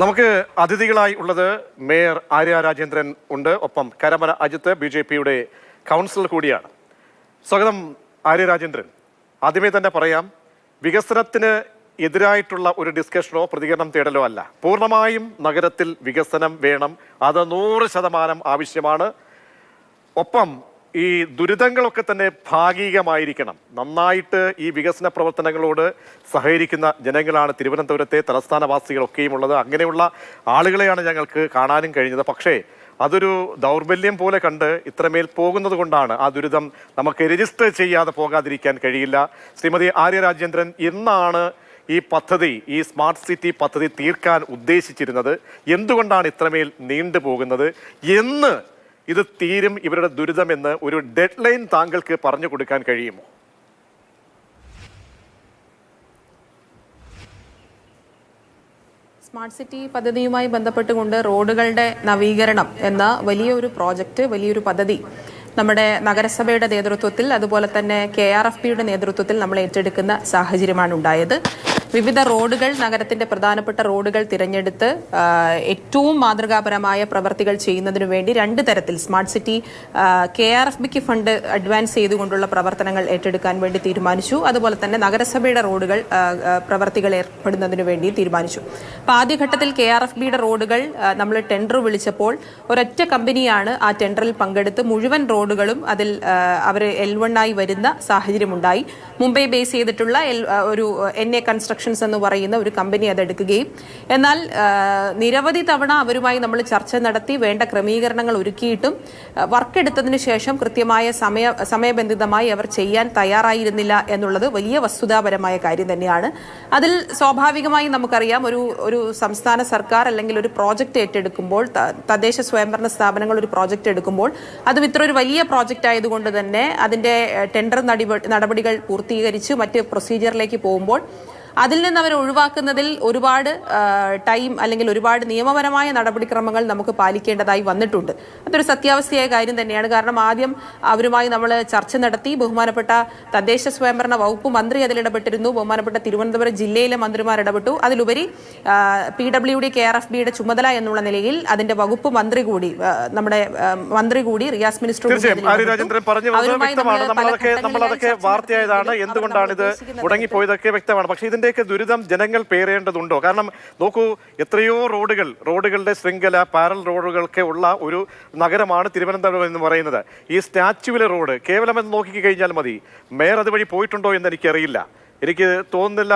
നമുക്ക് അതിഥികളായി ഉള്ളത് മേയർ ആര്യ രാജേന്ദ്രൻ ഉണ്ട്. ഒപ്പം കരമന അജിത്ത് BJPയുടെ കൗൺസിലർ കൂടിയാണ്. സ്വാഗതം ആര്യ രാജേന്ദ്രൻ. ആദ്യമേ തന്നെ പറയാം, വികസനത്തിന് എതിരായിട്ടുള്ള ഒരു ഡിസ്കഷനോ പ്രതികരണം തേടലോ അല്ല. പൂർണ്ണമായും നഗരത്തിൽ വികസനം വേണം, അത് 100% ആവശ്യമാണ്. ഒപ്പം ഈ ദുരിതങ്ങളൊക്കെ തന്നെ ഭാഗികമായിരിക്കണം. നന്നായിട്ട് ഈ വികസന പ്രവർത്തനങ്ങളോട് സഹകരിക്കുന്ന ജനങ്ങളാണ് തിരുവനന്തപുരത്തെ തലസ്ഥാനവാസികളൊക്കെയും ഉള്ളത്. അങ്ങനെയുള്ള ആളുകളെയാണ് ഞങ്ങൾക്ക് കാണാനും കഴിഞ്ഞത്. പക്ഷേ അതൊരു ദൗർബല്യം പോലെ കണ്ട് ഇത്രമേൽ പോകുന്നത് കൊണ്ടാണ് ആ ദുരിതം നമുക്ക് രജിസ്റ്റർ ചെയ്യാതെ പോകാതിരിക്കാൻ കഴിയില്ല. ശ്രീമതി ആര്യ രാജേന്ദ്രൻ, എന്നാണ് ഈ പദ്ധതി, ഈ സ്മാർട്ട് സിറ്റി പദ്ധതി തീർക്കാൻ ഉദ്ദേശിച്ചിരുന്നത്? എന്തുകൊണ്ടാണ് ഇത്രമേൽ നീണ്ടുപോകുന്നത്? എന്ന് ഇത് തീരും ഇവരുടെ ദുരിതമെന്ന് ഒരു ഡെഡ് ലൈൻ താങ്കൾക്ക് പറഞ്ഞു കൊടുക്കാൻ കഴിയുമോ? സ്മാർട്ട് സിറ്റി പദ്ധതിയുമായി ബന്ധപ്പെട്ടുകൊണ്ട് റോഡുകളുടെ നവീകരണം എന്ന വലിയൊരു പ്രോജക്റ്റ്, വലിയൊരു പദ്ധതി നമ്മുടെ നഗരസഭയുടെ നേതൃത്വത്തിൽ, അതുപോലെ തന്നെ KRFBയുടെ നേതൃത്വത്തിൽ നമ്മൾ ഏറ്റെടുക്കുന്ന സാഹചര്യമാണ് ഉണ്ടായത്. വിവിധ റോഡുകൾ, നഗരത്തിന്റെ പ്രധാനപ്പെട്ട റോഡുകൾ തിരഞ്ഞെടുത്ത് ഏറ്റവും മാതൃകാപരമായ പ്രവർത്തികൾ ചെയ്യുന്നതിനു വേണ്ടി 2 തരത്തിൽ സ്മാർട്ട് സിറ്റി KRFBക്ക് ഫണ്ട് അഡ്വാൻസ് ചെയ്തുകൊണ്ടുള്ള പ്രവർത്തനങ്ങൾ ഏറ്റെടുക്കാൻ വേണ്ടി തീരുമാനിച്ചു. അതുപോലെ തന്നെ നഗരസഭയുടെ റോഡുകൾ പ്രവർത്തികൾ ഏർപ്പെടുന്നതിനു വേണ്ടി തീരുമാനിച്ചു. അപ്പോൾ ആദ്യഘട്ടത്തിൽ KRFBയുടെ റോഡുകൾ നമ്മൾ ടെൻഡർ വിളിച്ചപ്പോൾ ഒരൊറ്റ കമ്പനിയാണ് ആ ടെൻഡറിൽ പങ്കെടുത്ത് മുഴുവൻ റോഡുകളും അതിൽ അവർ L1 ആയി വരുന്ന സാഹചര്യമുണ്ടായി. മുംബൈ ബേസ് ചെയ്തിട്ടുള്ള ഒരു NA കൺസ്ട്രക്ഷൻ എന്ന് പറയുന്ന ഒരു കമ്പനി അതെടുക്കുകയും, എന്നാൽ നിരവധി തവണ അവരുമായി നമ്മൾ ചർച്ച നടത്തി വേണ്ട ക്രമീകരണങ്ങൾ ഒരുക്കിയിട്ടും വർക്ക് എടുത്തതിന് ശേഷം കൃത്യമായ സമയബന്ധിതമായി അവർ ചെയ്യാൻ തയ്യാറായിരുന്നില്ല എന്നുള്ളത് വലിയ വസ്തുതാപരമായ കാര്യം തന്നെയാണ്. അതിൽ സ്വാഭാവികമായി നമുക്കറിയാം, ഒരു സംസ്ഥാന സർക്കാർ അല്ലെങ്കിൽ ഒരു പ്രോജക്റ്റ് ഏറ്റെടുക്കുമ്പോൾ, തദ്ദേശ സ്വയംഭരണ സ്ഥാപനങ്ങൾ ഒരു പ്രോജക്റ്റ് എടുക്കുമ്പോൾ, അതും ഇത്ര ഒരു വലിയ പ്രോജക്റ്റ് ആയതുകൊണ്ട് തന്നെ അതിൻ്റെ ടെൻഡർ നടപടികൾ പൂർത്തീകരിച്ച് മറ്റ് പ്രൊസീജിയറിലേക്ക് പോകുമ്പോൾ അതിൽ നിന്ന് അവർ ഒഴിവാക്കുന്നതിൽ ഒരുപാട് ടൈം അല്ലെങ്കിൽ ഒരുപാട് നിയമപരമായ നടപടിക്രമങ്ങൾ നമുക്ക് പാലിക്കേണ്ടതായി വന്നിട്ടുണ്ട്. അതൊരു സത്യാവസ്ഥയായ കാര്യം തന്നെയാണ്. കാരണം ആദ്യം അവരുമായി നമ്മൾ ചർച്ച നടത്തി. ബഹുമാനപ്പെട്ട തദ്ദേശ സ്വയംഭരണ വകുപ്പ് മന്ത്രി അതിലിടപെട്ടിരുന്നു. ബഹുമാനപ്പെട്ട തിരുവനന്തപുരം ജില്ലയിലെ മന്ത്രിമാർ ഇടപെട്ടു. അതിലുപരി PWD KRFBയുടെ ചുമതല എന്നുള്ള നിലയിൽ അതിന്റെ വകുപ്പ് മന്ത്രി കൂടി, നമ്മുടെ മന്ത്രി കൂടി, റിയാസ് മിനിസ്റ്റർ എന്തുകൊണ്ടാണ് ഇത് മുടങ്ങിപ്പോയതൊക്കെ വ്യക്തമാണ്. പക്ഷേ ഇതിന്റെയൊക്കെ ദുരിതം ജനങ്ങൾ പേറേണ്ടതുണ്ടോ? കാരണം നോക്കൂ, എത്രയോ റോഡുകളുടെ ശൃംഖല, പാരൽ റോഡുകളൊക്കെ ഉള്ള ഒരു നഗരമാണ് തിരുവനന്തപുരം എന്ന് പറയുന്നത്. ഈ സ്റ്റാച്യുവിലെ റോഡ് കേവലം എന്ന് നോക്കി കഴിഞ്ഞാൽ മതി. മേയർ അതുവഴി പോയിട്ടുണ്ടോ എന്ന് എനിക്കറിയില്ല, എനിക്ക് തോന്നുന്നില്ല.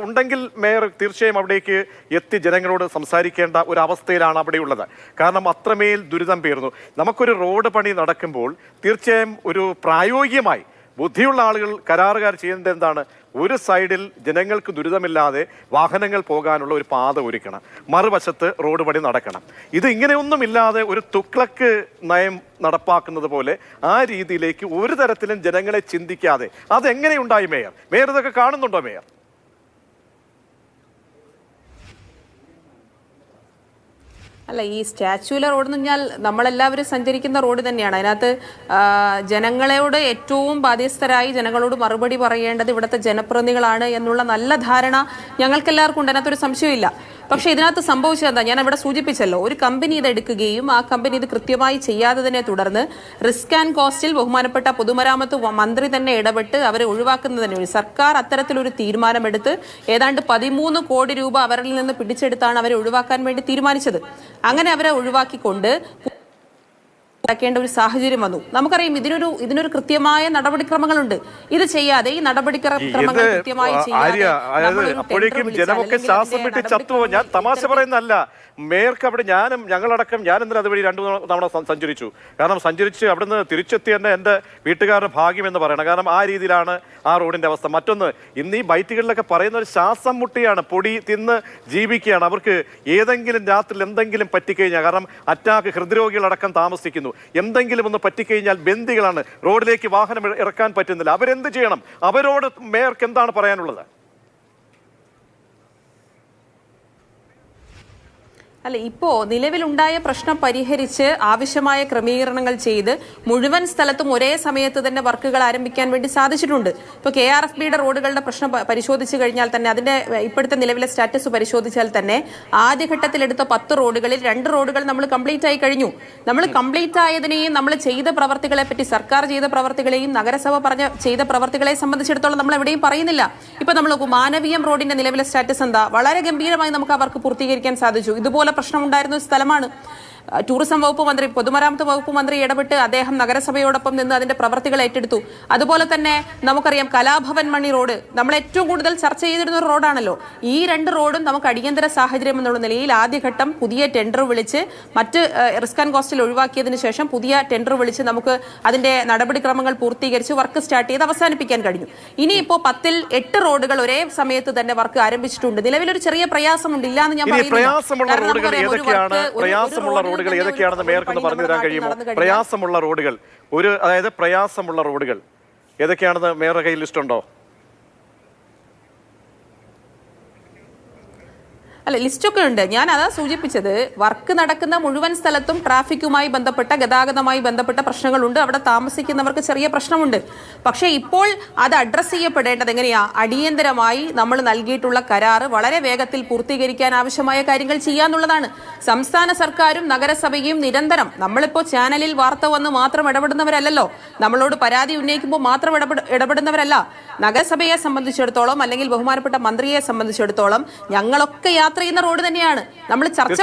ഉണ്ടെങ്കിൽ മേയർ തീർച്ചയായും അവിടേക്ക് എത്തി ജനങ്ങളോട് സംസാരിക്കേണ്ട ഒരു അവസ്ഥയിലാണ് അവിടെയുള്ളത്. കാരണം അത്രമേൽ ദുരിതം പേറുന്നു. നമുക്കൊരു റോഡ് പണി നടക്കുമ്പോൾ തീർച്ചയായും ഒരു പ്രായോഗികമായി ബുദ്ധിയുള്ള ആളുകൾ, കരാറുകാർ ചെയ്യേണ്ടത് എന്താണ്? ഒരു സൈഡിൽ ജനങ്ങൾക്ക് ദുരിതമില്ലാതെ വാഹനങ്ങൾ പോകാനുള്ള ഒരു പാത ഒരുക്കണം, മറുവശത്ത് റോഡ് പണി നടക്കണം. ഇത് ഇങ്ങനെയൊന്നുമില്ലാതെ ഒരു തുക്ലക്ക് നയം നടപ്പാക്കുന്നത് പോലെ ആ രീതിയിലേക്ക് ഒരു തരത്തിലും ജനങ്ങളെ ചിന്തിക്കാതെ അതെങ്ങനെയുണ്ടായി മേയർ ഇതൊക്കെ കാണുന്നുണ്ടോ മേയർ? അല്ല, ഈ സ്റ്റാച്യുവിലെ റോഡ് എന്ന് പറഞ്ഞാൽ നമ്മളെല്ലാവരും സഞ്ചരിക്കുന്ന റോഡ് തന്നെയാണ്. അതിനകത്ത് ജനങ്ങളോട് ഏറ്റവും ബാധ്യസ്ഥരായി ജനങ്ങളോട് മറുപടി പറയേണ്ടത് ഇവിടുത്തെ ജനപ്രതിനിധികളാണ് എന്നുള്ള നല്ല ധാരണ ഞങ്ങൾക്കെല്ലാവർക്കും ഉണ്ട്. അതിനകത്തൊരു സംശയമില്ല. പക്ഷേ ഇതിനകത്ത് സംഭവിച്ചത് എന്താ? ഞാൻ ഇവിടെ സൂചിപ്പിച്ചല്ലോ, ഒരു കമ്പനി ഇത് എടുക്കുകയും ആ കമ്പനി ഇത് കൃത്യമായി ചെയ്യാത്തതിനെ തുടർന്ന് റിസ്ക് ആൻഡ് കോസ്റ്റിൽ ബഹുമാനപ്പെട്ട പൊതുമരാമത്ത് മന്ത്രി തന്നെ ഇടപെട്ട് അവരെ ഒഴിവാക്കുന്നതിന് വേണ്ടി സർക്കാർ അത്തരത്തിലൊരു തീരുമാനമെടുത്ത് ഏതാണ്ട് 13 കോടി രൂപ അവരിൽ നിന്ന് പിടിച്ചെടുത്താണ് അവരെ ഒഴിവാക്കാൻ വേണ്ടി തീരുമാനിച്ചത്. അങ്ങനെ അവരെ ഒഴിവാക്കിക്കൊണ്ട് േണ്ട ഒരു സാഹചര്യം വന്നു. നമുക്കറിയാം, ഇതിനൊരു കൃത്യമായ നടപടിക്രമങ്ങളുണ്ട്. ഇത് ചെയ്യാതെ ഈ നടപടിക്രമങ്ങൾ കൃത്യമായി അപ്പോഴേക്കും ജനമൊക്കെ ശ്വാസം വിട്ട് ചത്തുവോ? ഞാൻ തമാശ പറയുന്നതല്ല. മേയർക്ക് അവിടെ ഞങ്ങളടക്കം ഞാൻ ഇന്നലെ അതുവഴി 2 തവണ സഞ്ചരിച്ചു. കാരണം സഞ്ചരിച്ച് അവിടുന്ന് തിരിച്ചെത്തി തന്നെ എൻ്റെ വീട്ടുകാരുടെ ഭാഗ്യം എന്ന് പറയണം. കാരണം ആ രീതിയിലാണ് ആ റോഡിൻ്റെ അവസ്ഥ. മറ്റൊന്ന്, ഇന്ന് ഈ ബൈറ്റുകളിലൊക്കെ പറയുന്ന ഒരു ശ്വാസം മുട്ടിയാണ്, പൊടി തിന്ന് ജീവിക്കുകയാണ്. അവർക്ക് ഏതെങ്കിലും രാത്രിയിൽ എന്തെങ്കിലും പറ്റിക്കഴിഞ്ഞാൽ, കാരണം അറ്റാക്ക്, ഹൃദ്രോഗികളടക്കം താമസിക്കുന്നു, എന്തെങ്കിലും ഒന്ന് പറ്റിക്കഴിഞ്ഞാൽ ബന്ദികളാണ്, റോഡിലേക്ക് വാഹനം ഇറക്കാൻ പറ്റുന്നില്ല. അവരെന്ത് ചെയ്യണം? അവരോട് മേയർക്ക് എന്താണ് പറയാനുള്ളത്? അല്ല, ഇപ്പോ നിലവിലുണ്ടായ പ്രശ്നം പരിഹരിച്ച് ആവശ്യമായ ക്രമീകരണങ്ങൾ ചെയ്ത് മുഴുവൻ സ്ഥലത്തും ഒരേ സമയത്ത് തന്നെ വർക്കുകൾ ആരംഭിക്കാൻ വേണ്ടി സാധിച്ചിട്ടുണ്ട്. ഇപ്പോൾ KRFBയുടെ റോഡുകളുടെ പ്രശ്നം പരിശോധിച്ചു കഴിഞ്ഞാൽ തന്നെ അതിന്റെ ഇപ്പോഴത്തെ നിലവിലെ സ്റ്റാറ്റസ് പരിശോധിച്ചാൽ തന്നെ ആദ്യഘട്ടത്തിൽ എടുത്ത 10 റോഡുകളിൽ 2 റോഡുകൾ നമ്മൾ കംപ്ലീറ്റ് ആയി കഴിഞ്ഞു. നമ്മൾ കംപ്ലീറ്റ് ആയതിനെയും നമ്മൾ ചെയ്ത പ്രവർത്തികളെ പറ്റി, സർക്കാർ ചെയ്ത പ്രവർത്തികളെയും നഗരസഭ ചെയ്ത പ്രവർത്തികളെ സംബന്ധിച്ചിടത്തോളം നമ്മൾ എവിടെയും പറയുന്നില്ല. ഇപ്പൊ നമ്മൾ മാനവീയം റോഡിന്റെ നിലവിലെ സ്റ്റാറ്റസ് എന്താ? വളരെ ഗംഭീരമായി നമുക്ക് ആ വർക്ക് പൂർത്തീകരിക്കാൻ സാധിച്ചു. ഇതുപോലെ പ്രശ്നമുണ്ടായിരുന്ന ഒരു സ്ഥലമാണ്. ടൂറിസം വകുപ്പ് മന്ത്രി, പൊതുമരാമത്ത് വകുപ്പ് മന്ത്രി ഇടപെട്ട് അദ്ദേഹം നഗരസഭയോടൊപ്പം നിന്ന് അതിന്റെ പ്രവർത്തികൾ ഏറ്റെടുത്തു. അതുപോലെ തന്നെ നമുക്കറിയാം കലാഭവൻ മണി റോഡ് നമ്മൾ ഏറ്റവും കൂടുതൽ ചർച്ച ചെയ്തിരുന്ന ഒരു റോഡാണല്ലോ. ഈ 2 റോഡും നമുക്ക് അടിയന്തര സാഹചര്യം എന്നുള്ള നിലയിൽ ആദ്യഘട്ടം പുതിയ ടെൻഡർ വിളിച്ച് മറ്റ് റിസ്ക് ആൻഡ് കോസ്റ്റിൽ ഒഴിവാക്കിയതിനു ശേഷം പുതിയ ടെൻഡർ വിളിച്ച് നമുക്ക് അതിന്റെ നടപടിക്രമങ്ങൾ പൂർത്തീകരിച്ച് വർക്ക് സ്റ്റാർട്ട് ചെയ്ത് അവസാനിപ്പിക്കാൻ കഴിഞ്ഞു. ഇനിയിപ്പോ 10ൽ 8 റോഡുകൾ ഒരേ സമയത്ത് തന്നെ വർക്ക് ആരംഭിച്ചിട്ടുണ്ട്. നിലവിലൊരു ചെറിയ പ്രയാസമുണ്ട്, ഇല്ലാന്ന് ഞാൻ പറയുന്നില്ല. റോഡുകൾ ഏതൊക്കെയാണെന്ന് മേയർക്കൊന്ന് പറഞ്ഞു തരാൻ കഴിയുമോ? പ്രയാസമുള്ള റോഡുകൾ, അതായത് പ്രയാസമുള്ള റോഡുകൾ ഏതൊക്കെയാണെന്ന് മേയറുടെ കയ്യിൽ ലിസ്റ്റ് ഉണ്ടോ? അല്ല, ലിസ്റ്റൊക്കെ ഉണ്ട്. ഞാൻ അതാ സൂചിപ്പിച്ചത്, വർക്ക് നടക്കുന്ന മുഴുവൻ സ്ഥലത്തും ട്രാഫിക്കുമായി ബന്ധപ്പെട്ട, ഗതാഗതമായി ബന്ധപ്പെട്ട പ്രശ്നങ്ങളുണ്ട്. അവിടെ താമസിക്കുന്നവർക്ക് ചെറിയ പ്രശ്നമുണ്ട്. പക്ഷേ ഇപ്പോൾ അത് അഡ്രസ്സ് ചെയ്യപ്പെടേണ്ടത് എങ്ങനെയാ? അടിയന്തരമായി നമ്മൾ നൽകിയിട്ടുള്ള കരാറ് വളരെ വേഗത്തിൽ പൂർത്തീകരിക്കാൻ ആവശ്യമായ കാര്യങ്ങൾ ചെയ്യാന്നുള്ളതാണ്. സംസ്ഥാന സർക്കാരും നഗരസഭയും നിരന്തരം, നമ്മളിപ്പോൾ ചാനലിൽ വാർത്ത വന്ന് മാത്രം ഇടപെടുന്നവരല്ലല്ലോ, നമ്മളോട് പരാതി ഉന്നയിക്കുമ്പോൾ മാത്രം ഇടപെടുന്നവരല്ല. നഗരസഭയെ സംബന്ധിച്ചിടത്തോളം അല്ലെങ്കിൽ ബഹുമാനപ്പെട്ട മന്ത്രിയെ സംബന്ധിച്ചിടത്തോളം ഞങ്ങളൊക്കെ യാത്ര ചെയ്യുന്ന റോഡ് തന്നെയാണ്. നമ്മൾ ചർച്ച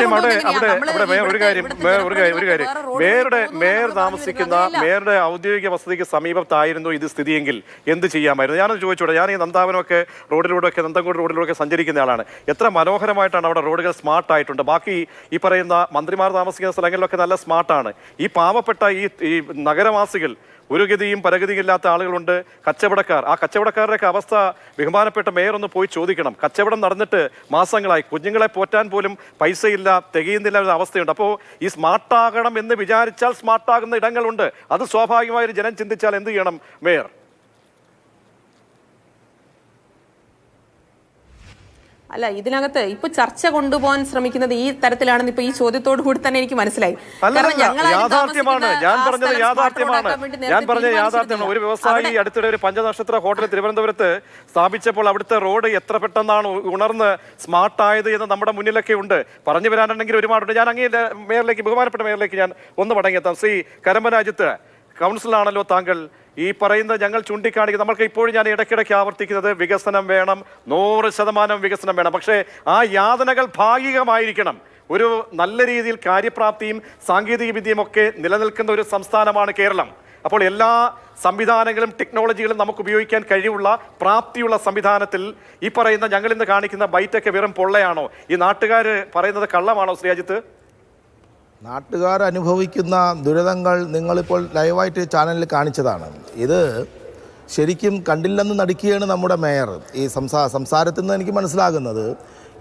മേയർ താമസിക്കുന്ന മേയറുടെ ഔദ്യോഗിക വസതിക്ക് സമീപത്തായിരുന്നു ഇത് സ്ഥിതിയെങ്കിൽ എന്ത് ചെയ്യാമായിരുന്നു? ഞാനത് ചോദിച്ചോട്ടെ. ഞാൻ ഈ നന്ദാവനമൊക്കെ റോഡിലൂടെയൊക്കെ, നന്തൻകോട് റോഡിലൂടെയൊക്കെ സഞ്ചരിക്കുന്ന ആളാണ്. എത്ര മനോഹരമായിട്ടാണ് അവിടെ റോഡുകൾ സ്മാർട്ട് ആയിട്ടുണ്ട്. ബാക്കി ഈ പറയുന്ന മന്ത്രിമാർ താമസിക്കുന്ന സ്ഥലങ്ങളിലൊക്കെ നല്ല സ്മാർട്ടാണ്. ഈ പാവപ്പെട്ട ഈ നഗരവാസികൾ, ഒരു ഗതിയും പരഗതിയില്ലാത്ത ആളുകളുണ്ട്, കച്ചവടക്കാർ. ആ കച്ചവടക്കാരുടെയൊക്കെ അവസ്ഥ ബഹുമാനപ്പെട്ട മേയർ ഒന്ന് പോയി ചോദിക്കണം. കച്ചവടം നടന്നിട്ട് മാസങ്ങളായി, കുഞ്ഞുങ്ങളെ പോറ്റാൻ പോലും പൈസയില്ല, തികയുന്നില്ല എന്ന അവസ്ഥയുണ്ട്. അപ്പോൾ ഈ സ്മാർട്ടാകണം എന്ന് വിചാരിച്ചാൽ സ്മാർട്ടാകുന്ന ഇടങ്ങളുണ്ട്. അത് സ്വാഭാവികമായൊരു ജനം ചിന്തിച്ചാൽ എന്ത് ചെയ്യണം മേയർ? അല്ല, ഇതിനകത്ത് ഇപ്പൊ ചർച്ച കൊണ്ടുപോകാൻ ശ്രമിക്കുന്നത് ഈ തരത്തിലാണെന്ന് ഇപ്പൊ ഈ ചോദ്യത്തോടു കൂടി തന്നെ എനിക്ക് മനസ്സിലായി. യാഥാർത്ഥ്യമാണ് ഞാൻ പറഞ്ഞത്, യാഥാർത്ഥ്യമാണ്. ഒരു വ്യവസായി അടുത്തിടെ ഒരു 5 നക്ഷത്ര ഹോട്ടൽ തിരുവനന്തപുരത്ത് സ്ഥാപിച്ചപ്പോൾ അവിടുത്തെ റോഡ് എത്ര പെട്ടെന്നാണ് ഉണർന്ന് സ്മാർട്ടായത് എന്ന് നമ്മുടെ മുന്നിലൊക്കെ ഉണ്ട്. പറഞ്ഞു വരാനുണ്ടെങ്കിൽ ഒരുപാടുണ്ട്. ഞാൻ അങ്ങേ മേയറിലേക്ക്, ബഹുമാനപ്പെട്ട മേയറിലേക്ക് ഞാൻ ഒന്ന് മടങ്ങിയെത്താം. ശ്രീ കരമന അജിത്ത്, കൗൺസിലാണല്ലോ താങ്കൾ. ഈ പറയുന്നത് ഞങ്ങൾ ചൂണ്ടിക്കാണിക്കുന്നത്, നമ്മൾക്ക് ഇപ്പോഴും ഞാൻ ഇടയ്ക്കിടയ്ക്ക് ആവർത്തിക്കുന്നത്, വികസനം വേണം, 100% വികസനം വേണം. പക്ഷേ ആ യാതനകൾ ഭാഗികമായിരിക്കണം. ഒരു നല്ല രീതിയിൽ കാര്യപ്രാപ്തിയും സാങ്കേതിക വിദ്യയും ഒക്കെ നിലനിൽക്കുന്ന ഒരു സംസ്ഥാനമാണ് കേരളം. അപ്പോൾ എല്ലാ സംവിധാനങ്ങളും ടെക്നോളജികളും നമുക്ക് ഉപയോഗിക്കാൻ കഴിവുള്ള, പ്രാപ്തിയുള്ള സംവിധാനത്തിൽ ഈ പറയുന്ന ഞങ്ങൾ ഇന്ന് കാണിക്കുന്ന ബൈറ്റൊക്കെ വെറും പൊള്ളയാണോ? ഈ നാട്ടുകാർ പറയുന്നത് കള്ളമാണോ ശ്രീ അജിത്ത്? നാട്ടുകാർ അനുഭവിക്കുന്ന ദുരിതങ്ങൾ നിങ്ങളിപ്പോൾ ലൈവായിട്ട് ചാനലിൽ കാണിച്ചതാണ്. ഇത് ശരിക്കും കണ്ടില്ലെന്ന് നടിക്കുകയാണ് നമ്മുടെ മേയർ. ഈ സംസാരത്തിൽ നിന്ന് എനിക്ക് മനസ്സിലാകുന്നത്,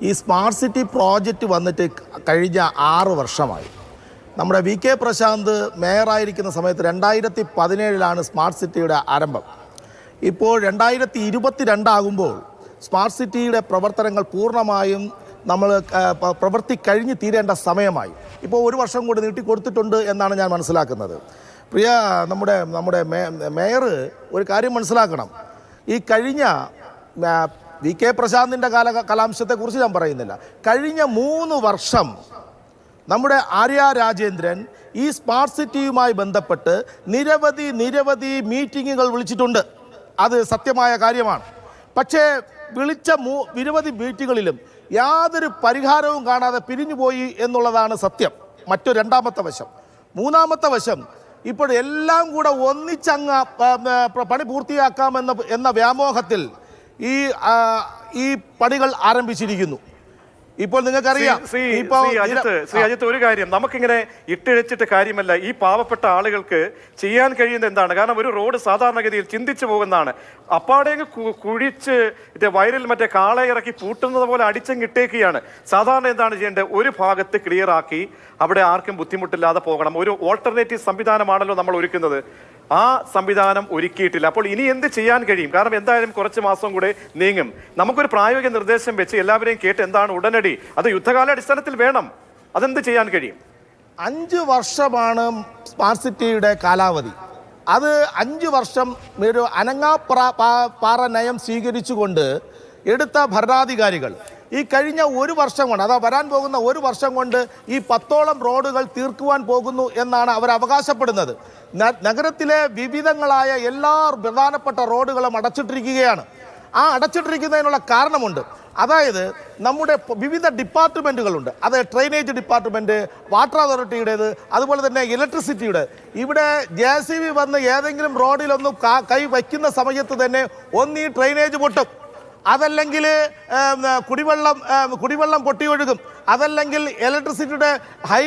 ഈ സ്മാർട്ട് സിറ്റി പ്രോജക്റ്റ് വന്നിട്ട് കഴിഞ്ഞ 6 വർഷമായി. നമ്മുടെ VK പ്രശാന്ത് മേയറായിരിക്കുന്ന സമയത്ത് 2017 സ്മാർട്ട് സിറ്റിയുടെ ആരംഭം. ഇപ്പോൾ 2022 ആകുമ്പോൾ സ്മാർട്ട് സിറ്റിയുടെ പ്രവർത്തനങ്ങൾ പൂർണ്ണമായും നമ്മൾ പ്രവൃത്തി കഴിഞ്ഞ് തീരേണ്ട സമയമായി. ഇപ്പോൾ 1 വർഷം കൂടി നീട്ടിക്കൊടുത്തിട്ടുണ്ട് എന്നാണ് ഞാൻ മനസ്സിലാക്കുന്നത്. പ്രിയ നമ്മുടെ മേയർ ഒരു കാര്യം മനസ്സിലാക്കണം. ഈ കഴിഞ്ഞ VK പ്രശാന്തിൻ്റെ കലാംശത്തെക്കുറിച്ച് ഞാൻ പറയുന്നില്ല. കഴിഞ്ഞ 3 വർഷം നമ്മുടെ ആര്യ രാജേന്ദ്രൻ ഈ സ്മാർട്ട് സിറ്റിയുമായി ബന്ധപ്പെട്ട് നിരവധി മീറ്റിങ്ങുകൾ വിളിച്ചിട്ടുണ്ട്. അത് സത്യമായ കാര്യമാണ്. പക്ഷേ വിളിച്ച നിരവധി മീറ്റിങ്ങുകളിലും യാതൊരു പരിഹാരവും കാണാതെ പിരിഞ്ഞുപോയി എന്നുള്ളതാണ് സത്യം. രണ്ടാമത്തെ വശം. മൂന്നാമത്തെ വശം, ഇപ്പോൾ എല്ലാം കൂടെ ഒന്നിച്ചങ്ങ് പണി പൂർത്തിയാക്കാമെന്ന വ്യാമോഹത്തിൽ ഈ പണികൾ ആരംഭിച്ചിരിക്കുന്നു. ഇപ്പോൾ നിങ്ങൾക്കറിയാം. ശ്രീ അജിത്ത്, ഒരു കാര്യം നമുക്കിങ്ങനെ ഇട്ടിഴച്ചിട്ട് കാര്യമല്ല. ഈ പാവപ്പെട്ട ആളുകൾക്ക് ചെയ്യാൻ കഴിയുന്നത് എന്താണ്? കാരണം ഒരു റോഡ് സാധാരണഗതിയിൽ ചിന്തിച്ചു പോകുന്നതാണ്. അപ്പാടെ കുഴിച്ച് വയറിൽ മറ്റേ കാളെ ഇറക്കി പൂട്ടുന്നത് പോലെ അടിച്ചങ്ങ് ഇട്ടേക്കുകയാണ്. സാധാരണ എന്താണ് ചെയ്യേണ്ടത്? ഒരു ഭാഗത്ത് ക്ലിയർ ആക്കി അവിടെ ആർക്കും ബുദ്ധിമുട്ടില്ലാതെ പോകണം. ഒരു ഓൾട്ടർനേറ്റീവ് സംവിധാനമാണല്ലോ നമ്മൾ ഒരുക്കുന്നത്. ആ സംവിധാനം ഒരുക്കിയിട്ടില്ല. അപ്പോൾ ഇനി എന്ത് ചെയ്യാൻ കഴിയും? കാരണം എന്തായാലും കുറച്ച് മാസം കൂടെ നീങ്ങും. നമുക്കൊരു പ്രായോഗിക നിർദ്ദേശം വെച്ച് എല്ലാവരെയും കേട്ട് എന്താണ് ഉടനടി, അത് യുദ്ധകാല അടിസ്ഥാനത്തിൽ വേണം. അതെന്ത് ചെയ്യാൻ കഴിയും? 5 വർഷമാണ് സ്മാർട്ട് സിറ്റിയുടെ കാലാവധി. അത് 5 വർഷം ഒരു പാറ നയം സ്വീകരിച്ചുകൊണ്ട് എടുത്ത ഭരണാധികാരികൾ ഈ കഴിഞ്ഞ 1 വർഷം കൊണ്ട്, അതാ വരാൻ പോകുന്ന 1 വർഷം കൊണ്ട് ഈ 10ഓളം റോഡുകൾ തീർക്കുവാൻ പോകുന്നു എന്നാണ് അവർ അവകാശപ്പെടുന്നത്. നഗരത്തിലെ വിവിധങ്ങളായ എല്ലാ പ്രധാനപ്പെട്ട റോഡുകളും അടച്ചിട്ടിരിക്കുകയാണ്. ആ അടച്ചിട്ടിരിക്കുന്നതിനുള്ള കാരണമുണ്ട്. അതായത് നമ്മുടെ വിവിധ ഡിപ്പാർട്ട്മെൻറ്റുകളുണ്ട്. അത് ഡ്രെയിനേജ് ഡിപ്പാർട്ട്മെൻറ്റ്, വാട്ടർ അതോറിറ്റിയുടേത്, അതുപോലെ തന്നെ ഇലക്ട്രിസിറ്റിയുടെ. ഇവിടെ JCB വന്ന് ഏതെങ്കിലും റോഡിലൊന്നും കൈ വയ്ക്കുന്ന സമയത്ത് തന്നെ ഈ ഡ്രെയിനേജ് പൊട്ടും, അതല്ലെങ്കിൽ കുടിവെള്ളം പൊട്ടിയൊഴുകും, അതല്ലെങ്കിൽ ഇലക്ട്രിസിറ്റിയുടെ ഹൈ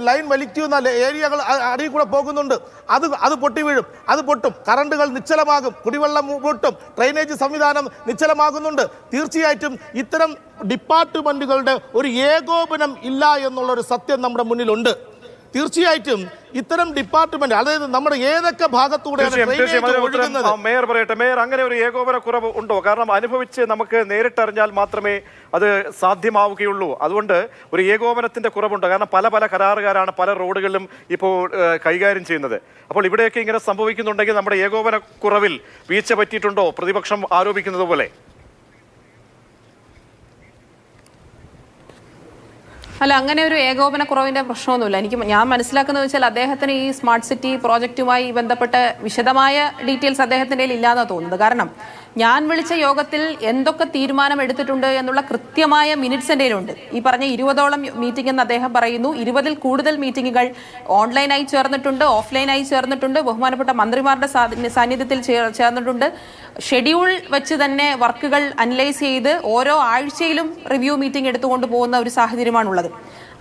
ലൈൻ വലിക്കുന്ന ഏരിയകൾ അടിയിൽ കൂടെ പോകുന്നുണ്ട്, അത് പൊട്ടി വീഴും, അത് പൊട്ടും, കറണ്ടുകൾ നിശ്ചലമാകും, കുടിവെള്ളം പൊട്ടും, ഡ്രെയിനേജ് സംവിധാനം നിശ്ചലമാകുന്നുണ്ട്. തീർച്ചയായിട്ടും ഇത്തരം ഡിപ്പാർട്ട്മെൻറ്റുകളുടെ ഒരു ഏകോപനം ഇല്ല എന്നുള്ളൊരു സത്യം നമ്മുടെ മുന്നിലുണ്ട്. തീർച്ചയായിട്ടും ഇത്തരം ഡിപ്പാർട്ട്മെന്റ്, അതായത് നമ്മുടെ ഏതൊക്കെ ഭാഗത്തൂടെയാണ് മേയർ പറയട്ടെ. മേയർ, അങ്ങനെ ഒരു ഏകോപന കുറവ് ഉണ്ടോ? കാരണം അനുഭവിച്ച് നമുക്ക് നേരിട്ടറിഞ്ഞാൽ മാത്രമേ അത് സാധ്യമാവുകയുള്ളൂ. അതുകൊണ്ട് ഒരു ഏകോപനത്തിന്റെ കുറവുണ്ട്. കാരണം പല കരാറുകാരാണ് പല റോഡുകളിലും ഇപ്പോൾ കൈകാര്യം ചെയ്യുന്നത്. അപ്പോൾ ഇവിടെയൊക്കെ ഇങ്ങനെ സംഭവിക്കുന്നുണ്ടെങ്കിൽ നമ്മുടെ ഏകോപന കുറവിൽ വീഴ്ച പറ്റിയിട്ടുണ്ടോ പ്രതിപക്ഷം ആരോപിക്കുന്നത് പോലെ? അല്ല, അങ്ങനെ ഒരു ഏകോപന കുറവിന്റെ പ്രശ്നമൊന്നുമില്ല. ഞാൻ മനസ്സിലാക്കുന്നത് വെച്ചാൽ അദ്ദേഹത്തിന് ഈ സ്മാർട്ട് സിറ്റി പ്രോജക്റ്റുമായി ബന്ധപ്പെട്ട വിശദമായ ഡീറ്റെയിൽസ് അദ്ദേഹത്തിൻ്റെ ഇല്ലാന്നാണ് തോന്നുന്നത്. കാരണം ഞാൻ വിളിച്ച യോഗത്തിൽ എന്തൊക്കെ തീരുമാനം എടുത്തിട്ടുണ്ട് എന്നുള്ള കൃത്യമായ മിനിറ്റ്സ് എൻ്റെ കയ്യിലുണ്ട്. ഈ പറഞ്ഞ 20ഓളം മീറ്റിംഗ് എന്ന് അദ്ദേഹം പറയുന്നു. 20ൽ കൂടുതൽ മീറ്റിങ്ങുകൾ ഓൺലൈനായി ചേർന്നിട്ടുണ്ട്, ഓഫ്ലൈനായി ചേർന്നിട്ടുണ്ട്, ബഹുമാനപ്പെട്ട മന്ത്രിമാരുടെ സാന്നിധ്യത്തിൽ ചേർന്നിട്ടുണ്ട്. ഷെഡ്യൂൾ വെച്ച് തന്നെ വർക്കുകൾ അനലൈസ് ചെയ്ത് ഓരോ ആഴ്ചയിലും റിവ്യൂ മീറ്റിംഗ് എടുത്തുകൊണ്ട് പോകുന്ന ഒരു സാഹചര്യമാണുള്ളത്.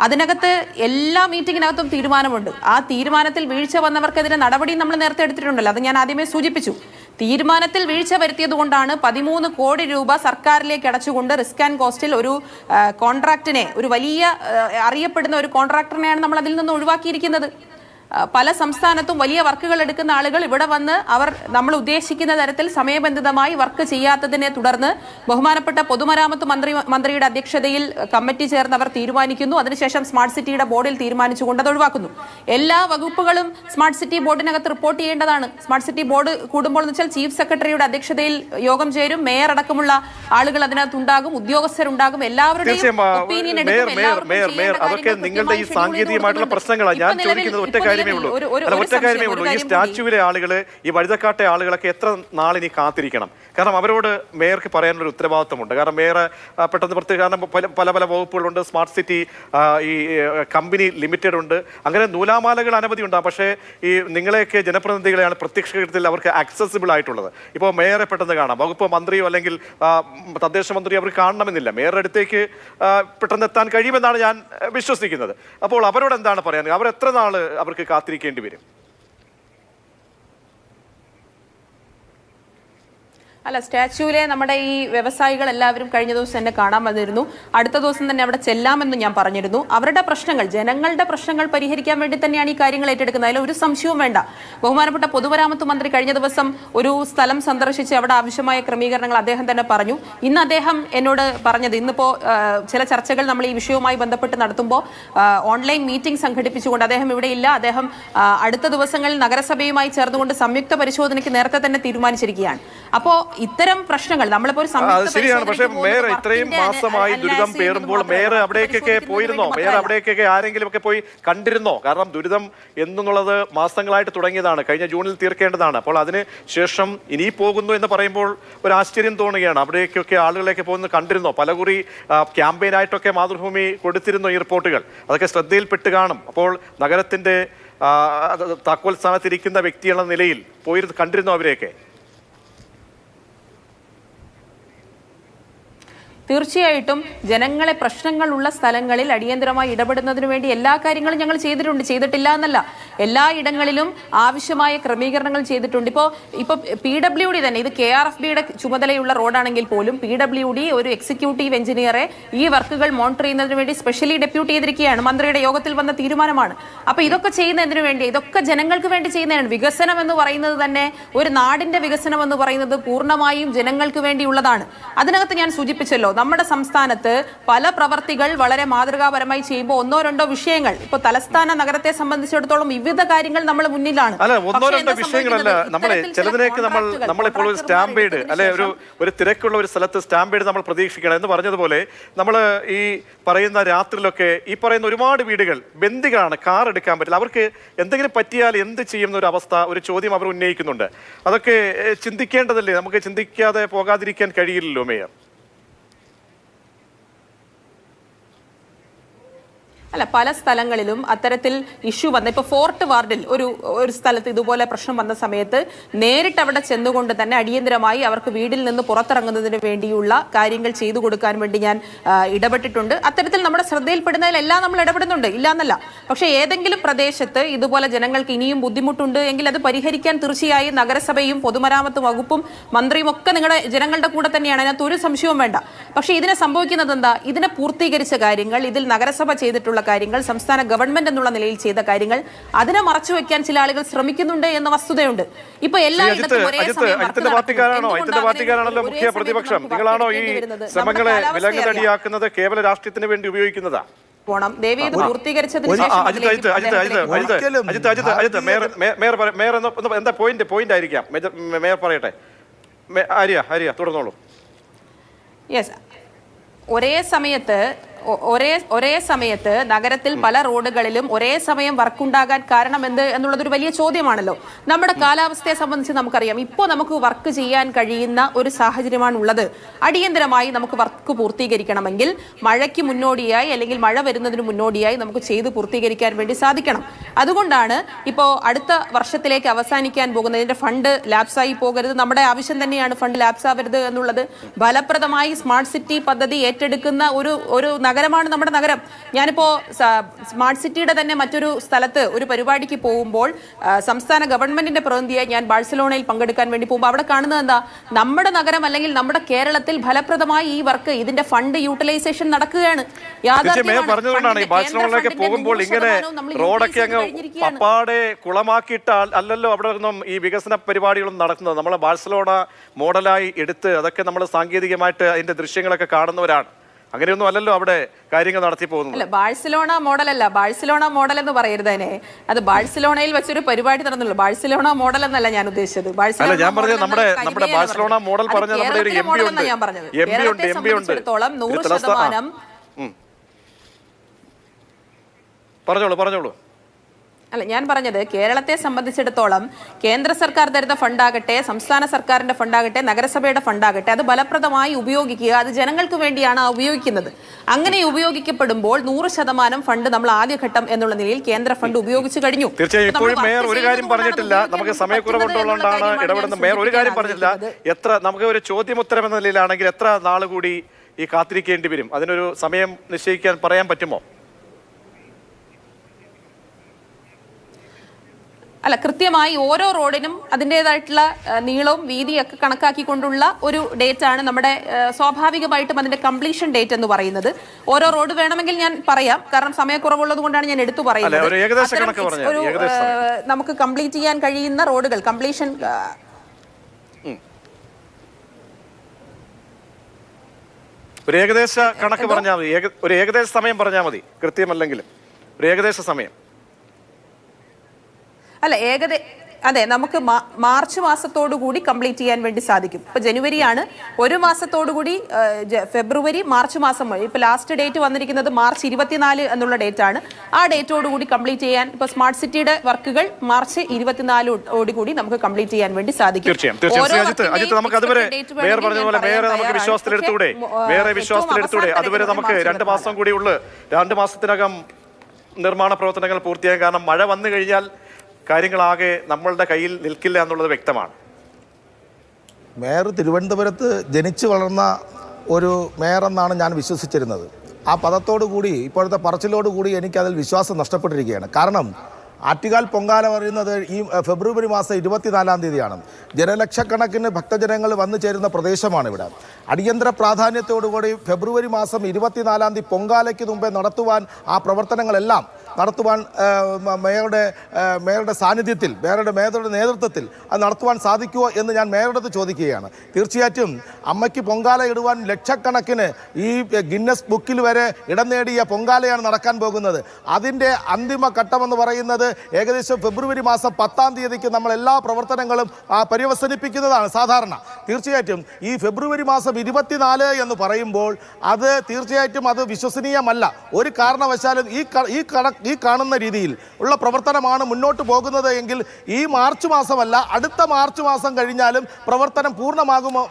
അതിനകത്ത് എല്ലാ മീറ്റിങ്ങിനകത്തും തീരുമാനമുണ്ട്. ആ തീരുമാനത്തിൽ വീഴ്ച വന്നവർക്കെതിരെ നടപടി നമ്മൾ നേരത്തെ എടുത്തിട്ടുണ്ടല്ലോ. അത് ഞാൻ ആദ്യമേ സൂചിപ്പിച്ചു. തീരുമാനത്തിൽ വീഴ്ച വരുത്തിയത് കൊണ്ടാണ് 13 കോടി രൂപ സർക്കാരിലേക്ക് അടച്ചുകൊണ്ട് റിസ്ക് ആൻഡ് കോസ്റ്റിൽ ഒരു കോൺട്രാക്റ്റിനെ, ഒരു വലിയ അറിയപ്പെടുന്ന ഒരു കോൺട്രാക്ടറിനെയാണ് നമ്മൾ അതിൽ നിന്ന് ഒഴിവാക്കിയിരിക്കുന്നത്. പല സംസ്ഥാനത്തും വലിയ വർക്കുകൾ എടുക്കുന്ന ആളുകൾ ഇവിടെ വന്ന് നമ്മൾ ഉദ്ദേശിക്കുന്ന തരത്തിൽ സമയബന്ധിതമായി വർക്ക് ചെയ്യാത്തതിനെ തുടർന്ന് ബഹുമാനപ്പെട്ട പൊതുമരാമത്ത് മന്ത്രിയുടെ അധ്യക്ഷതയിൽ കമ്മിറ്റി ചേർന്ന് അവർ തീരുമാനിക്കുന്നു. അതിനുശേഷം സ്മാർട്ട് സിറ്റിയുടെ ബോർഡിൽ തീരുമാനിച്ചുകൊണ്ട് അത് ഒഴിവാക്കുന്നു. എല്ലാ വകുപ്പുകളും സ്മാർട്ട് സിറ്റി ബോർഡിനകത്ത് റിപ്പോർട്ട് ചെയ്യേണ്ടതാണ്. സ്മാർട്ട് സിറ്റി ബോർഡ് കൂടുമ്പോൾ എന്ന് വെച്ചാൽ ചീഫ് സെക്രട്ടറിയുടെ അധ്യക്ഷതയിൽ യോഗം ചേരും, മേയർ അടക്കമുള്ള ആളുകൾ അതിനകത്ത് ഉണ്ടാകും, ഉദ്യോഗസ്ഥരുണ്ടാകും, എല്ലാവരുടെയും ഒപ്പീനിയൻ എടുക്കും. അതൊക്കെ നിങ്ങളുടെ ഈ സാങ്കേതികമായിട്ടുള്ള പ്രശ്നങ്ങളാണ്. ഞാൻ ചോദിക്കുന്നത് ഒറ്റ കാര്യമേ ഉള്ളൂ. ഈ സ്റ്റാച്യുവിലെ ആളുകള്, ഈ വഴുതക്കാട്ടെ ആളുകളൊക്കെ എത്ര നാളിനി കാത്തിരിക്കണം? കാരണം അവരോട് മേയർക്ക് പറയാനുള്ള ഉത്തരവാദിത്വമുണ്ട്. കാരണം മേയർ പെട്ടെന്ന് പ്രത്യേക, കാരണം പല വകുപ്പുകളുണ്ട്, സ്മാർട്ട് സിറ്റി, ഈ കമ്പനി ലിമിറ്റഡ് ഉണ്ട്, അങ്ങനെ നൂലാമാലകൾ അനവധി ഉണ്ടാകും. പക്ഷേ ഈ നിങ്ങളെയൊക്കെ ജനപ്രതിനിധികളെയാണ് പ്രത്യക്ഷ ഘട്ടത്തിൽ അവർക്ക് ആക്സസിബിൾ ആയിട്ടുള്ളത്. ഇപ്പോൾ മേയറെ പെട്ടെന്ന് കാണാം, വകുപ്പ് മന്ത്രിയോ അല്ലെങ്കിൽ തദ്ദേശ മന്ത്രിയോ അവർക്ക് കാണണമെന്നില്ല. മേയറുടെ അടുത്തേക്ക് പെട്ടെന്ന് എത്താൻ കഴിയുമെന്നാണ് ഞാൻ വിശ്വസിക്കുന്നത്. അപ്പോൾ അവരോട് എന്താണ് പറയാൻ? അവർ എത്ര നാൾ അവർക്ക് കാത്തിരിക്കേണ്ടി വരും? അല്ല, സ്റ്റാച്യൂവിലെ നമ്മുടെ ഈ വ്യവസായികൾ എല്ലാവരും കഴിഞ്ഞ ദിവസം എന്നെ കാണാൻ വന്നിരുന്നു. അടുത്ത ദിവസം തന്നെ അവിടെ ചെല്ലാമെന്ന് ഞാൻ പറഞ്ഞിരുന്നു. അവരുടെ പ്രശ്നങ്ങൾ, ജനങ്ങളുടെ പ്രശ്നങ്ങൾ പരിഹരിക്കാൻ വേണ്ടി തന്നെയാണ് ഈ കാര്യങ്ങൾ ഏറ്റെടുക്കുന്നത്. അതിൽ ഒരു സംശയവും വേണ്ട. ബഹുമാനപ്പെട്ട പൊതുമരാമത്ത് മന്ത്രി കഴിഞ്ഞ ദിവസം ഒരു സ്ഥലം സന്ദർശിച്ച് അവിടെ ആവശ്യമായ ക്രമീകരണങ്ങൾ അദ്ദേഹം തന്നെ പറഞ്ഞു. ഇന്ന് അദ്ദേഹം എന്നോട് പറഞ്ഞത്, ഇന്നിപ്പോൾ ചില ചർച്ചകൾ നമ്മൾ ഈ വിഷയവുമായി ബന്ധപ്പെട്ട് നടത്തുമ്പോൾ ഓൺലൈൻ മീറ്റിംഗ് സംഘടിപ്പിച്ചുകൊണ്ട്, അദ്ദേഹം ഇവിടെ ഇല്ല, അദ്ദേഹം അടുത്ത ദിവസങ്ങളിൽ നഗരസഭയുമായി ചേർന്നുകൊണ്ട് സംയുക്ത പരിശോധനയ്ക്ക് നേരത്തെ തന്നെ തീരുമാനിച്ചിരിക്കുകയാണ്. അപ്പോൾ ഇത്തരം പ്രശ്നങ്ങൾ നമ്മളിപ്പോൾ ശരിയാണ്. പക്ഷേ മേയർ ഇത്രയും മാസമായി ദുരിതം പേറുമ്പോൾ മേയർ അവിടേക്കൊക്കെ പോയിരുന്നോ? മേയർ അവിടേക്കൊക്കെ ആരെങ്കിലും ഒക്കെ പോയി കണ്ടിരുന്നോ? കാരണം ദുരിതം എന്നുള്ളത് മാസങ്ങളായിട്ട് തുടങ്ങിയതാണ്, കഴിഞ്ഞ ജൂണിൽ തീർക്കേണ്ടതാണ്. അപ്പോൾ അതിന് ശേഷം ഇനി പോകുന്നു എന്ന് പറയുമ്പോൾ ഒരു ആശ്ചര്യം തോന്നുകയാണ്. അവിടേക്കൊക്കെ ആളുകളേക്ക് പോകുന്നത് കണ്ടിരുന്നോ? പലകുറി ക്യാമ്പയിനായിട്ടൊക്കെ മാതൃഭൂമി കൊടുത്തിരുന്നു ഈ റിപ്പോർട്ടുകൾ. അതൊക്കെ ശ്രദ്ധയിൽപ്പെട്ട് കാണും. അപ്പോൾ നഗരത്തിന്റെ താക്കോൽ സ്ഥാനത്തിരിക്കുന്ന വ്യക്തി എന്ന നിലയിൽ പോയി കണ്ടിരുന്നോ അവരെയൊക്കെ? തീർച്ചയായിട്ടും ജനങ്ങളെ പ്രശ്നങ്ങളുള്ള സ്ഥലങ്ങളിൽ അടിയന്തരമായി ഇടപെടുന്നതിന് വേണ്ടി എല്ലാ കാര്യങ്ങളും ഞങ്ങൾ ചെയ്തിട്ടില്ല എന്നല്ല, എല്ലാ ഇടങ്ങളിലും ആവശ്യമായ ക്രമീകരണങ്ങൾ ചെയ്തിട്ടുണ്ട്. ഇപ്പോൾ PWD തന്നെ, ഇത് KRFBയുടെ ചുമതലയുള്ള റോഡാണെങ്കിൽ പോലും PWD ഒരു എക്സിക്യൂട്ടീവ് എഞ്ചിനീയറെ ഈ വർക്കുകൾ മോണിറ്റർ ചെയ്യുന്നതിന് വേണ്ടി സ്പെഷ്യലി ഡെപ്യൂട്ട് ചെയ്തിരിക്കുകയാണ്. മന്ത്രിയുടെ യോഗത്തിൽ വന്ന തീരുമാനമാണ്. അപ്പോൾ ഇതൊക്കെ ചെയ്യുന്നതിന് വേണ്ടി, ഇതൊക്കെ ജനങ്ങൾക്ക് വേണ്ടി ചെയ്യുന്നതാണ്. വികസനം എന്ന് പറയുന്നത് തന്നെ, ഒരു നാടിന്റെ വികസനം എന്ന് പറയുന്നത് പൂർണ്ണമായും ജനങ്ങൾക്ക് വേണ്ടിയുള്ളതാണ്. അതിനകത്ത് ഞാൻ സൂചിപ്പിച്ചല്ലോ, നമ്മുടെ സംസ്ഥാനത്ത് പല പ്രവർത്തികൾ വളരെ മാതൃകാപരമായി ചെയ്യുമ്പോൾ ഒന്നോ രണ്ടോ വിഷയങ്ങൾ ഇപ്പൊ തലസ്ഥാന നഗരത്തെ സംബന്ധിച്ചിടത്തോളം വിവിധ കാര്യങ്ങൾ നമ്മൾ മുന്നിലാണ്. അല്ല, ഒന്നോ രണ്ടോ വിഷയങ്ങളല്ല, നമ്മളെ ചിലതിനേക്ക് നമ്മളിപ്പോൾ ഒരു സ്റ്റാമ്പേഡ് അല്ലെ, ഒരു തിരക്കുള്ള ഒരു സ്ഥലത്ത് സ്റ്റാമ്പേഡ് നമ്മൾ പ്രതീക്ഷിക്കണം എന്ന് പറഞ്ഞതുപോലെ നമ്മൾ ഈ പറയുന്ന രാത്രിയിലൊക്കെ ഈ പറയുന്ന ഒരുപാട് വീടുകൾ ബന്ദികളാണ്, കാർ എടുക്കാൻ പറ്റില്ല, അവർക്ക് എന്തെങ്കിലും പറ്റിയാൽ എന്ത് ചെയ്യുന്ന ഒരു അവസ്ഥ, ഒരു ചോദ്യം അവർ ഉന്നയിക്കുന്നുണ്ട്. അതൊക്കെ ചിന്തിക്കേണ്ടതല്ലേ? നമുക്ക് ചിന്തിക്കാതെ പോകാതിരിക്കാൻ കഴിയില്ലല്ലോ മേയർ. അല്ല, പല സ്ഥലങ്ങളിലും അത്തരത്തിൽ ഇഷ്യൂ വന്ന ഇപ്പൊ ഫോർട്ട് വാർഡിൽ ഒരു സ്ഥലത്ത് ഇതുപോലെ പ്രശ്നം വന്ന സമയത്ത് നേരിട്ട് അവിടെ ചെന്നുകൊണ്ട് തന്നെ അടിയന്തരമായി അവർക്ക് വീട്ടിൽ നിന്ന് പുറത്തിറങ്ങുന്നതിന് വേണ്ടിയുള്ള കാര്യങ്ങൾ ചെയ്തു കൊടുക്കാൻ വേണ്ടി ഞാൻ ഇടപെട്ടിട്ടുണ്ട്. അത്തരത്തിൽ നമ്മുടെ ശ്രദ്ധയിൽപ്പെടുന്നതിലെല്ലാം നമ്മൾ ഇടപെടുന്നുണ്ട്, ഇല്ലാന്നല്ല. പക്ഷേ ഏതെങ്കിലും പ്രദേശത്ത് ഇതുപോലെ ജനങ്ങൾക്ക് ഇനിയും ബുദ്ധിമുട്ടുണ്ട് എങ്കിൽ അത് പരിഹരിക്കാൻ തീർച്ചയായും നഗരസഭയും പൊതുമരാമത്ത് വകുപ്പും മന്ത്രിയും ഒക്കെ നിങ്ങളുടെ ജനങ്ങളുടെ കൂടെ തന്നെയാണ്, അതിനകത്ത് ഒരു സംശയവും വേണ്ട. പക്ഷേ ഇതിനെ സംഭവിക്കുന്നത് എന്താ? ഇതിനെ പൂർത്തീകരിച്ച കാര്യങ്ങൾ, ഇതിൽ നഗരസഭ ചെയ്തിട്ടുള്ള കാര്യങ്ങൾ, സംസ്ഥാന ഗവൺമെന്റ് എന്നുള്ള നിലയിൽ ചെയ്ത കാര്യങ്ങൾ, അതിനെ മറച്ചുവെക്കാൻ ചില ആളുകൾ ശ്രമിക്കുന്നുണ്ട് എന്ന വസ്തുതയുണ്ട്. ഇപ്പൊ അജിത്തിന്റെ പാർട്ടിക്കാരാണല്ലോ മുഖ്യ പ്രതിപക്ഷം. നിങ്ങളാണോ ഈ ശ്രമങ്ങളെ വിലങ്ങതടിയാക്കുന്നത്, കേവല രാഷ്ട്രീയത്തിന് വേണ്ടി ഉപയോഗിക്കുന്നതാ? എന്താ പോയിന്റ് ആയിരിക്കാം? മേയർ പറയട്ടെ. ആര്യ തുടർന്നോളൂ. യെസ്, ഒരേ സമയത്ത് നഗരത്തിൽ പല റോഡുകളിലും ഒരേ സമയം വർക്ക് ഉണ്ടാകാൻ കാരണം എന്ത് എന്നുള്ളതൊരു വലിയ ചോദ്യമാണല്ലോ. നമ്മുടെ കാലാവസ്ഥയെ സംബന്ധിച്ച് നമുക്കറിയാം, ഇപ്പോൾ നമുക്ക് വർക്ക് ചെയ്യാൻ കഴിയുന്ന ഒരു സാഹചര്യമാണ് ഉള്ളത്. അടിയന്തരമായി നമുക്ക് വർക്ക് പൂർത്തീകരിക്കണമെങ്കിൽ മഴയ്ക്ക് മുന്നോടിയായി അല്ലെങ്കിൽ മഴ വരുന്നതിന് മുന്നോടിയായി നമുക്ക് ചെയ്ത് പൂർത്തീകരിക്കാൻ വേണ്ടി സാധിക്കണം. അതുകൊണ്ടാണ് ഇപ്പോൾ അടുത്ത വർഷത്തിലേക്ക് അവസാനിക്കാൻ പോകുന്നതിന്റെ ഫണ്ട് ലാപ്സായി പോകരുത്, നമ്മുടെ ആവശ്യം തന്നെയാണ് ഫണ്ട് ലാപ്സാവരുത് എന്നുള്ളത്. ഫലപ്രദമായി സ്മാർട്ട് സിറ്റി പദ്ധതി ഏറ്റെടുക്കുന്ന ഒരു നഗരമാണ് നമ്മുടെ നഗരം. ഞാനിപ്പോ സ്മാർട്ട് സിറ്റിയുടെ തന്നെ മറ്റൊരു സ്ഥലത്ത് ഒരു പരിപാടിക്ക് പോകുമ്പോൾ സംസ്ഥാന ഗവൺമെന്റിന്റെ പ്രതിനിധിയായി ഞാൻ ബാഴ്സലോണയിൽ പങ്കെടുക്കാൻ വേണ്ടി പോകുമ്പോൾ അവിടെ കാണുന്നത് എന്താ? നമ്മുടെ നഗരം അല്ലെങ്കിൽ നമ്മുടെ കേരളത്തിൽ ഫലപ്രദമായി ഈ വർക്ക്, ഇതിന്റെ ഫണ്ട് യൂട്ടിലൈസേഷൻ നടക്കുകയാണ്. പോകുമ്പോൾ ഇങ്ങനെ റോഡൊക്കെ അങ്ങ് പപ്പാടെ കുളമാക്കിയിട്ട് അല്ലല്ലോ അവിടെ നിന്നും ഈ വികസന പരിപാടികളും നടക്കുന്നത്. നമ്മളെ ബാഴ്സലോണ മോഡലായി എടുത്ത് അതൊക്കെ നമ്മൾ സാങ്കേതികമായിട്ട് അതിന്റെ ദൃശ്യങ്ങളൊക്കെ കാണുന്നവരാണ്. അങ്ങനെയൊന്നും അല്ലല്ലോ അവിടെ കാര്യങ്ങൾ നടത്തി പോകുന്നത്. ബാഴ്സലോണ മോഡൽ അല്ല, ബാഴ്സലോണ മോഡൽ എന്ന് പറയരുതേനെ. അത് ബാഴ്സലോണയിൽ വെച്ചൊരു പരിപാടി നടന്നുള്ളൂ. ബാഴ്സലോണ മോഡൽ എന്നല്ല ഞാൻ ഉദ്ദേശിച്ചത്. ഞാൻ പറഞ്ഞത് നമ്മുടെ ബാഴ്സലോണ മോഡൽ പറഞ്ഞ നമ്മുടെ ഒരു എം പി ഉണ്ട്. 100% പറഞ്ഞോളൂ. അല്ല, ഞാൻ പറഞ്ഞത് കേരളത്തെ സംബന്ധിച്ചിടത്തോളം കേന്ദ്ര സർക്കാർ തരുന്ന ഫണ്ടാകട്ടെ, സംസ്ഥാന സർക്കാരിന്റെ ഫണ്ടാകട്ടെ, നഗരസഭയുടെ ഫണ്ടാകട്ടെ, അത് ഫലപ്രദമായി ഉപയോഗിക്കുക. അത് ജനങ്ങൾക്ക് വേണ്ടിയാണ് ഉപയോഗിക്കുന്നത്. അങ്ങനെ ഉപയോഗിക്കപ്പെടുമ്പോൾ 100% ഫണ്ട് നമ്മൾ ആദ്യഘട്ടം എന്നുള്ള നിലയിൽ കേന്ദ്ര ഫണ്ട് ഉപയോഗിച്ചു കഴിഞ്ഞു. തീർച്ചയായും ഇപ്പോഴും മേയർ ഒരു കാര്യം പറഞ്ഞിട്ടില്ല. നമുക്ക് സമയക്കുറവുള്ളതുകൊണ്ടാണ് ഇടപെടുന്നത്. മേയർ ഒരു കാര്യം പറഞ്ഞില്ല. നമുക്ക് ഒരു ചോദ്യോത്തരം എന്ന നിലയിലാണെങ്കിൽ എത്ര നാൾ കൂടി ഈ കാത്തിരിക്കേണ്ടി വരും? അതിനൊരു സമയം നിശ്ചയിക്കാൻ പറയാൻ പറ്റുമോ? അല്ല, കൃത്യമായി ഓരോ റോഡിനും അതിൻ്റെതായിട്ടുള്ള നീളവും വീതിയൊക്കെ കണക്കാക്കിക്കൊണ്ടുള്ള ഒരു ഡേറ്റ് ആണ് നമ്മുടെ സ്വാഭാവികമായിട്ടും അതിന്റെ കംപ്ലീഷൻ ഡേറ്റ് എന്ന് പറയുന്നത്. ഓരോ റോഡ് വേണമെങ്കിൽ ഞാൻ പറയാം, കാരണം സമയക്കുറവുള്ളത് കൊണ്ടാണ് ഞാൻ എടുത്തു പറയുന്നത്. നമുക്ക് കംപ്ലീറ്റ് ചെയ്യാൻ കഴിയുന്ന റോഡുകൾ കംപ്ലീഷൻ ഒരു ഏകദേശ കണക്ക് പറഞ്ഞാൽ മതി, ഒരു ഏകദേശ സമയം പറഞ്ഞാൽ മതി, കൃത്യമല്ലെങ്കിലും ഒരു ഏകദേശ സമയം. അല്ല, അതെ, നമുക്ക് മാർച്ച് മാസത്തോടു കൂടി കംപ്ലീറ്റ് ചെയ്യാൻ വേണ്ടി സാധിക്കും. ഇപ്പൊ ജനുവരിയാണ്, ഒരു മാസത്തോടു കൂടി ഫെബ്രുവരി മാർച്ച് മാസം, ഇപ്പൊ ലാസ്റ്റ് ഡേറ്റ് വന്നിരിക്കുന്നത് മാർച്ച് 24 എന്നുള്ള ഡേറ്റ് ആണ്. ആ ഡേറ്റോട് കൂടി കംപ്ലീറ്റ് ചെയ്യാൻ ഇപ്പൊ സ്മാർട്ട് സിറ്റിയുടെ വർക്കുകൾ മാർച്ച് 24 കൂടി നമുക്ക് കംപ്ലീറ്റ് ചെയ്യാൻ വേണ്ടി സാധിക്കും. അതുവരെ നമുക്ക് 2 മാസം കൂടി ഉള്ളു. 2 മാസത്തിനകം നിർമ്മാണ പ്രവർത്തനങ്ങൾ പൂർത്തിയാകും. കാരണം മഴ വന്നു കഴിഞ്ഞാൽ കാര്യങ്ങളാകെ നമ്മളുടെ കയ്യിൽ നിൽക്കില്ല എന്നുള്ളത് വ്യക്തമാണ്. മേയർ തിരുവനന്തപുരത്ത് ജനിച്ചു വളർന്ന ഒരു മേയർ എന്നാണ് ഞാൻ വിശ്വസിച്ചിരുന്നത്. ആ പദത്തോടു കൂടി, ഇപ്പോഴത്തെ പറച്ചിലോടുകൂടി എനിക്കതിൽ വിശ്വാസം നഷ്ടപ്പെട്ടിരിക്കുകയാണ്. കാരണം ആറ്റുകാൽ പൊങ്കാല പറയുന്നത് ഈ ഫെബ്രുവരി മാസം 24-ാം തീയതിയാണ്. ജനലക്ഷക്കണക്കിന് ഭക്തജനങ്ങൾ വന്നു ചേരുന്ന പ്രദേശമാണ് ഇവിടെ. അടിയന്തര പ്രാധാന്യത്തോടുകൂടി ഫെബ്രുവരി മാസം 24-ാം തീയതി പൊങ്കാലയ്ക്ക് മുമ്പേ നടത്തുവാൻ ആ പ്രവർത്തനങ്ങളെല്ലാം നടത്തുവാൻ മേയറുടെ സാന്നിധ്യത്തിൽ മേയറുടെ നേതൃത്വത്തിൽ അത് നടത്തുവാൻ സാധിക്കുമോ എന്ന് ഞാൻ മേയറുടെ അടുത്ത് ചോദിക്കുകയാണ്. തീർച്ചയായിട്ടും അമ്മയ്ക്ക് പൊങ്കാല ഇടുവാൻ ലക്ഷക്കണക്കിന് ഈ ഗിന്നസ് ബുക്കിൽ വരെ ഇടം നേടിയ പൊങ്കാലയാണ് നടക്കാൻ പോകുന്നത്. അതിൻ്റെ അന്തിമ ഘട്ടമെന്ന് പറയുന്നത് ഏകദേശം ഫെബ്രുവരി മാസം 10-ാം തീയതിക്ക് നമ്മൾ എല്ലാ പ്രവർത്തനങ്ങളും പര്യവസാനിപ്പിക്കുന്നതാണ് സാധാരണ. തീർച്ചയായിട്ടും ഈ ഫെബ്രുവരി മാസം 24 എന്ന് പറയുമ്പോൾ അത് തീർച്ചയായിട്ടും അത് വിശ്വസനീയമല്ല. ഒരു കാരണവശാലും ഈ കാണുന്ന രീതിയിൽ ഉള്ള പ്രവർത്തനമാണ് മുന്നോട്ട് പോകുന്നത് എങ്കിൽ ഈ മാർച്ച് മാസമല്ല, അടുത്ത മാർച്ച് മാസം കഴിഞ്ഞാലും പ്രവർത്തനം പൂർണ്ണമാകുമോ?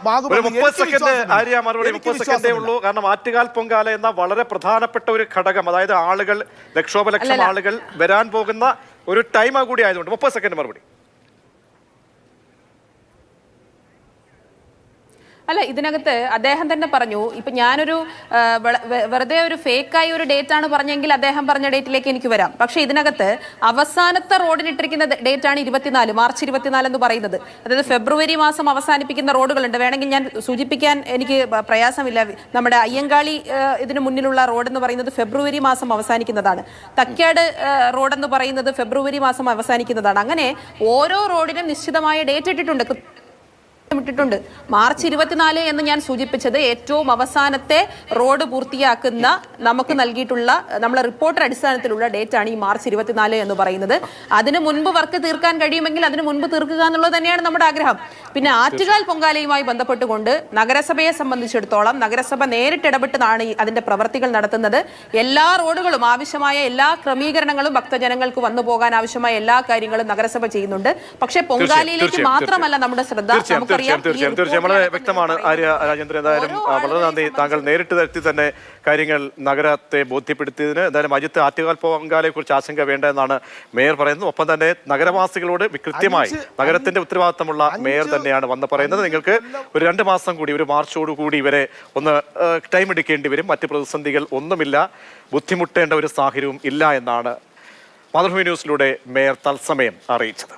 കാരണം ആറ്റുകാൽ പൊങ്കാല എന്ന വളരെ പ്രധാനപ്പെട്ട ഒരു ഘടകം, അതായത് ആളുകൾ ലക്ഷോപലക്ഷം ആളുകൾ വരാൻ പോകുന്ന ഒരു ടൈം കൂടി ആയതുകൊണ്ട് 30 സെക്കൻഡ് മറുപടി. അല്ല, ഇതിനകത്ത് അദ്ദേഹം തന്നെ പറഞ്ഞു, ഇപ്പൊ ഞാനൊരു വെറുതെ ഒരു ഫേക്കായി ഒരു ഡേറ്റ് ആണ് പറഞ്ഞെങ്കിൽ അദ്ദേഹം പറഞ്ഞ ഡേറ്റിലേക്ക് എനിക്ക് വരാം. പക്ഷെ ഇതിനകത്ത് അവസാനത്തെ റോഡിനിട്ടിരിക്കുന്ന ഡേറ്റ് ആണ് 24 മാർച്ച് 24 എന്ന് പറയുന്നത്. അതായത് ഫെബ്രുവരി മാസം അവസാനിപ്പിക്കുന്ന റോഡുകളുണ്ട്. വേണമെങ്കിൽ ഞാൻ സൂചിപ്പിക്കാൻ എനിക്ക് പ്രയാസമില്ല. നമ്മുടെ അയ്യങ്കാളി ഇതിന് മുന്നിലുള്ള റോഡ് എന്ന് പറയുന്നത് ഫെബ്രുവരി മാസം അവസാനിക്കുന്നതാണ്. തക്കാട് റോഡെന്ന് പറയുന്നത് ഫെബ്രുവരി മാസം അവസാനിക്കുന്നതാണ്. അങ്ങനെ ഓരോ റോഡിനും നിശ്ചിതമായ ഡേറ്റ് ഇട്ടിട്ടുണ്ട്. മാർച്ച് 24 എന്ന് ഞാൻ സൂചിപ്പിച്ചത് ഏറ്റവും അവസാനത്തെ റോഡ് പൂർത്തിയാക്കുന്ന നമുക്ക് നൽകിയിട്ടുള്ള നമ്മളെ റിപ്പോർട്ടർ അടിസ്ഥാനത്തിലുള്ള ഡേറ്റ് ആണ് ഈ മാർച്ച് 24 എന്ന് പറയുന്നത്. അതിന് മുൻപ് വർക്ക് തീർക്കാൻ കഴിയുമെങ്കിൽ അതിന് മുൻപ് തീർക്കുക എന്നുള്ളത് തന്നെയാണ് നമ്മുടെ ആഗ്രഹം. പിന്നെ ആറ്റുകാൽ പൊങ്കാലയുമായി ബന്ധപ്പെട്ടുകൊണ്ട് നഗരസഭയെ സംബന്ധിച്ചിടത്തോളം നഗരസഭ നേരിട്ട് ഇടപെട്ടാണ് അതിന്റെ പ്രവർത്തികൾ നടത്തുന്നത്. എല്ലാ റോഡുകളും ആവശ്യമായ എല്ലാ ക്രമീകരണങ്ങളും ഭക്തജനങ്ങൾക്ക് വന്നു പോകാൻ ആവശ്യമായ എല്ലാ കാര്യങ്ങളും നഗരസഭ ചെയ്യുന്നുണ്ട്. പക്ഷേ പൊങ്കാലയിലേക്ക് മാത്രമല്ല നമ്മുടെ ശ്രദ്ധ. തീർച്ചയായും വളരെ വ്യക്തമാണ് ആര്യ രാജേന്ദ്രൻ. എന്തായാലും വളരെ നന്ദി, താങ്കൾ നേരിട്ട് തരത്തിൽ തന്നെ കാര്യങ്ങൾ നഗരത്തെ ബോധ്യപ്പെടുത്തിയതിന്. എന്തായാലും അജിത്ത്, ആറ്റുകാൽ പൊങ്കാലയെ കുറിച്ച് ആശങ്ക വേണ്ട എന്നാണ് മേയർ പറയുന്നത്. ഒപ്പം തന്നെ നഗരവാസികളോട് കൃത്യമായി നഗരത്തിന്റെ ഉത്തരവാദിത്തമുള്ള മേയർ തന്നെയാണ് വന്ന് പറയുന്നത്. നിങ്ങൾക്ക് ഒരു 2 മാസം കൂടി, ഒരു മാർച്ചോടുകൂടി ഇവരെ ഒന്ന് ടൈം എടുക്കേണ്ടി വരും. മറ്റ് പ്രതിസന്ധികൾ ഒന്നുമില്ല, ബുദ്ധിമുട്ടേണ്ട ഒരു സാഹചര്യവും ഇല്ല എന്നാണ് മാതൃഭൂമി ന്യൂസിലൂടെ മേയർ തത്സമയം അറിയിച്ചത്.